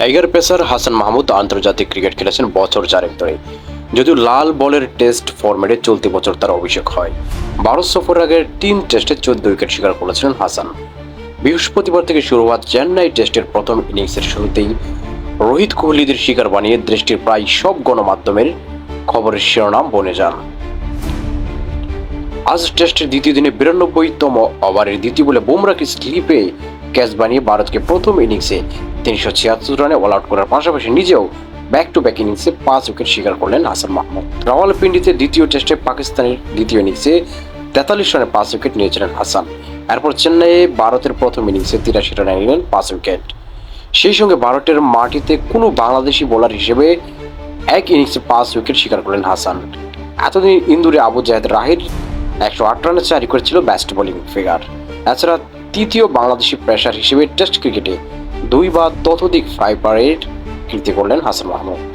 Tiger pacer Hasan Mahmud আন্তর্জাতিক cricket খেলেছেন বছর চারেক ধরে। যদিও লাল বলের টেস্ট ফরম্যাটে চলতি বছর তার অভিষেক হয়। ভারত সফরের আগের 3 টেস্টে 14 উইকেট শিকার করেছিলেন হাসান। বৃহস্পতিবার থেকে শুরু হওয়া চেন্নাই টেস্টের প্রথম ইনিংসের শুরুতেই রোহিত কোহলিদের শিকার বানিয়ে দেশটির প্রায় সব গণমাধ্যমের খবরের শিরোনাম বনে যান। আজ টেস্টের দ্বিতীয় দিনে 92তম ওভারের দ্বিতীয় বলে বুমরাকে স্লিপে ক্যাচ বানিয়ে ভারতকে প্রথম ইনিংসে 376 রানে অল আউট করার পাশাপাশি নিজেও ব্যাক টু ব্যাক ইনিংসে 5 উইকেট শিকার করলেন হাসান মাহমুদ। রাওয়ালপিন্ডিতে দ্বিতীয় টেস্টে পাকিস্তানের দ্বিতীয় ইনিংসে 43 রানে 5 উইকেট নিয়েছিলেন হাসান। এরপর চেন্নাইয়ে ভারতের প্রথম ইনিংসে 83 রানে নিলেন 5 উইকেট। সেই সঙ্গে ভারতের মাটিতে কোনো বাংলাদেশি বোলার হিসেবে এক ইনিংসে 5 উইকেট শিকার করলেন হাসান। এতদিন ইন্দোরে আবু জাহেদ রাহির 108 রানে 4 উইকেট ছিল বেস্ট বোলিং ফিগার। এছাড়া তৃতীয় বাংলাদেশি পেসার হিসেবে টেস্ট ক্রিকেটে 2 বা ততোধিক 5 পারের কীর্তি করলেন হাসান মাহমুদ।